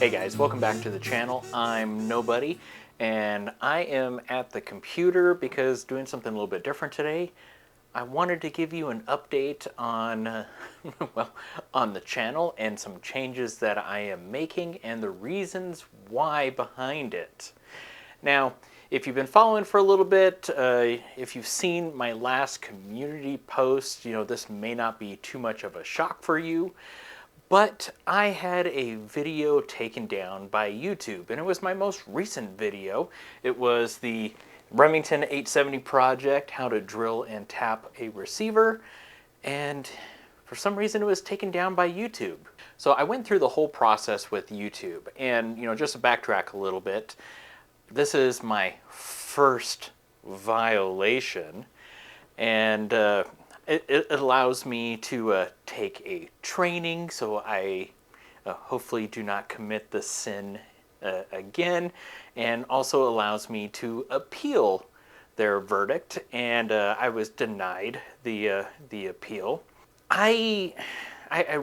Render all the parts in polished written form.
Hey guys, welcome back to the channel. I'm Nobody, and I am at the computer because doing something a little bit different today. I wanted to give you an update on, well, on the channel and some changes that I am making and the reasons why behind it. Now, if you've been following for a little bit, if you've seen my last community post, this may not be too much of a shock for you. But I had a video taken down by YouTube, and it was my most recent video. It was the Remington 870 project, how to drill and tap a receiver, and for some reason it was taken down by YouTube. So I went through the whole process with YouTube, and just to backtrack a little bit, this is my first violation, and it allows me to take a training so I hopefully do not commit the sin again, and also allows me to appeal their verdict, and I was denied the appeal. I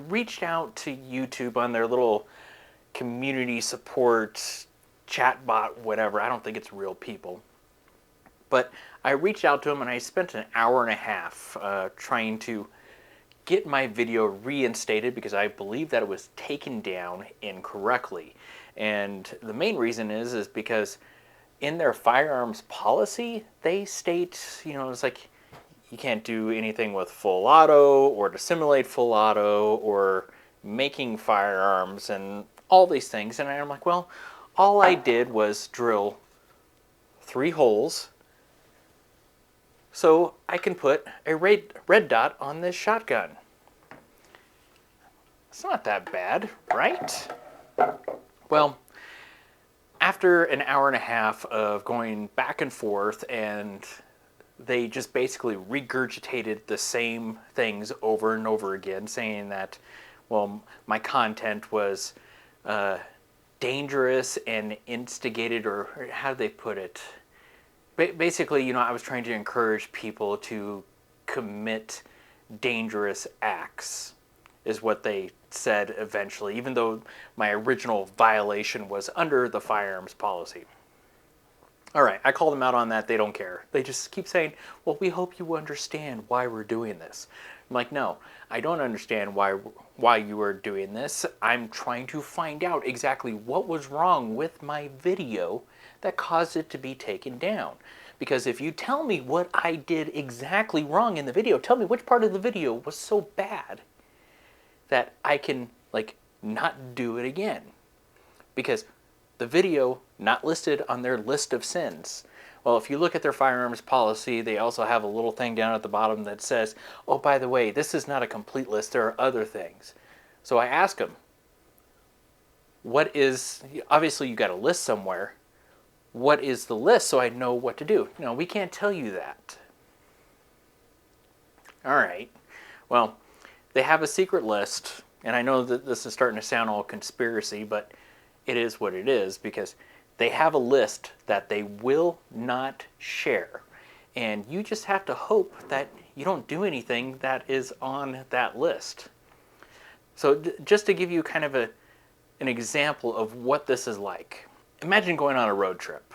reached out to YouTube on their little community support chatbot, whatever. I don't think it's real people. But I reached out to him and I spent an hour and a half trying to get my video reinstated because I believe that it was taken down incorrectly. And the main reason is because in their firearms policy, they state, it's like you can't do anything with full auto or to simulate full auto or making firearms and all these things. And I'm like, well, all I did was drill 3 holes so I can put a red dot on this shotgun. It's not that bad, right? Well, after an hour and a half of going back and forth, and they just basically regurgitated the same things over and over again, saying that, well, my content was dangerous and instigated, or how do they put it? Basically, I was trying to encourage people to commit dangerous acts, is what they said eventually, even though my original violation was under the firearms policy. All right, I called them out on that. They don't care. They just keep saying, well, we hope you understand why we're doing this. I'm like, no, I don't understand why you are doing this. I'm trying to find out exactly what was wrong with my video that caused it to be taken down. Because if you tell me what I did exactly wrong in the video, tell me which part of the video was so bad that I can, not do it again. Because the video not listed on their list of sins. Well, if you look at their firearms policy, they also have a little thing down at the bottom that says, oh, by the way, this is not a complete list, there are other things. So I ask them, obviously you got a list somewhere, what is the list so I know what to do? No, we can't tell you that. All right, well, they have a secret list, and I know that this is starting to sound all conspiracy, but it is what it is, because they have a list that they will not share. And you just have to hope that you don't do anything that is on that list. So just to give you kind of an example of what this is like. Imagine going on a road trip.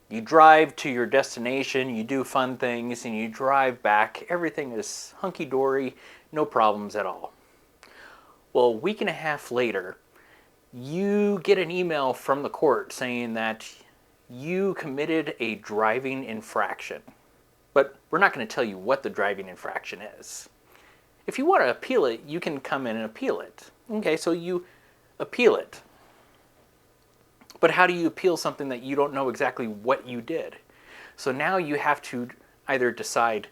You drive to your destination, you do fun things, and you drive back. Everything is hunky-dory, no problems at all. Well, a week and a half later, you get an email from the court saying that you committed a driving infraction. But we're not going to tell you what the driving infraction is. If you want to appeal it, you can come in and appeal it. Okay, so you appeal it. But how do you appeal something that you don't know exactly what you did? So now you have to either decide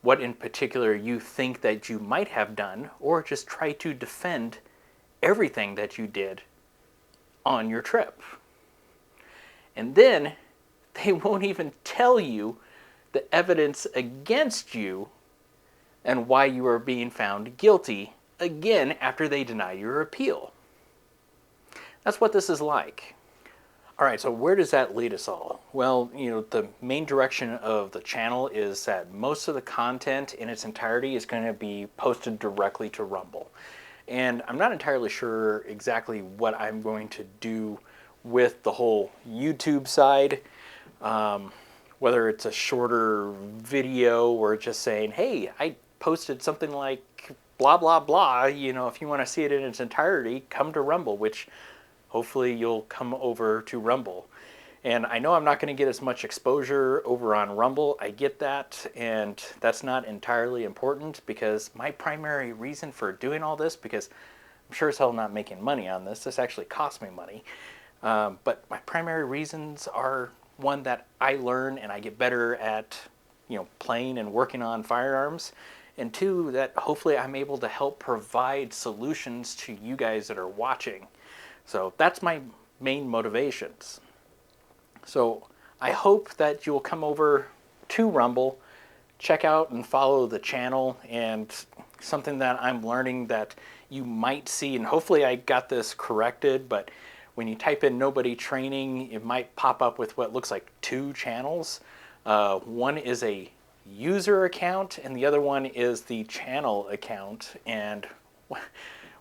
what in particular you think that you might have done, or just try to defend everything that you did on your trip. And then they won't even tell you the evidence against you and why you are being found guilty again after they deny your appeal. That's what this is like. All right, so where does that lead us all? Well, the main direction of the channel is that most of the content in its entirety is going to be posted directly to Rumble. And I'm not entirely sure exactly what I'm going to do with the whole YouTube side. Whether it's a shorter video or just saying, hey, I posted something like blah, blah, blah. You know, if you want to see it in its entirety, come to Rumble, which hopefully you'll come over to Rumble. And I know I'm not going to get as much exposure over on Rumble. I get that, and that's not entirely important because my primary reason for doing all this, because I'm sure as hell not making money on this. This actually costs me money. But my primary reasons are, one, that I learn and I get better at, playing and working on firearms. And two, that hopefully I'm able to help provide solutions to you guys that are watching. So that's my main motivations. So I hope that you'll come over to Rumble, check out and follow the channel, and something that I'm learning that you might see, and hopefully I got this corrected, but when you type in nobody training, it might pop up with what looks like 2 channels. One is a user account and the other one is the channel account. And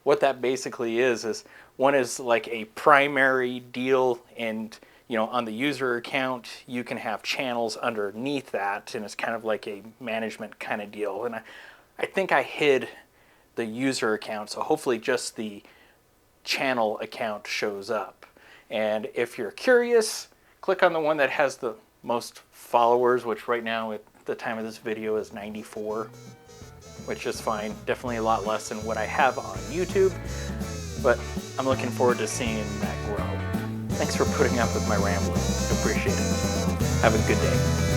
what that basically is one is like a primary deal, and on the user account you can have channels underneath that, and it's kind of like a management kind of deal. And I think I hid the user account, so hopefully just the channel account shows up. And if you're curious, click on the one that has the most followers, which right now at the time of this video is 94, which is fine. Definitely a lot less than what I have on YouTube, but I'm looking forward to seeing that grow. Thanks for putting up with my rambling. Appreciate it. Have a good day.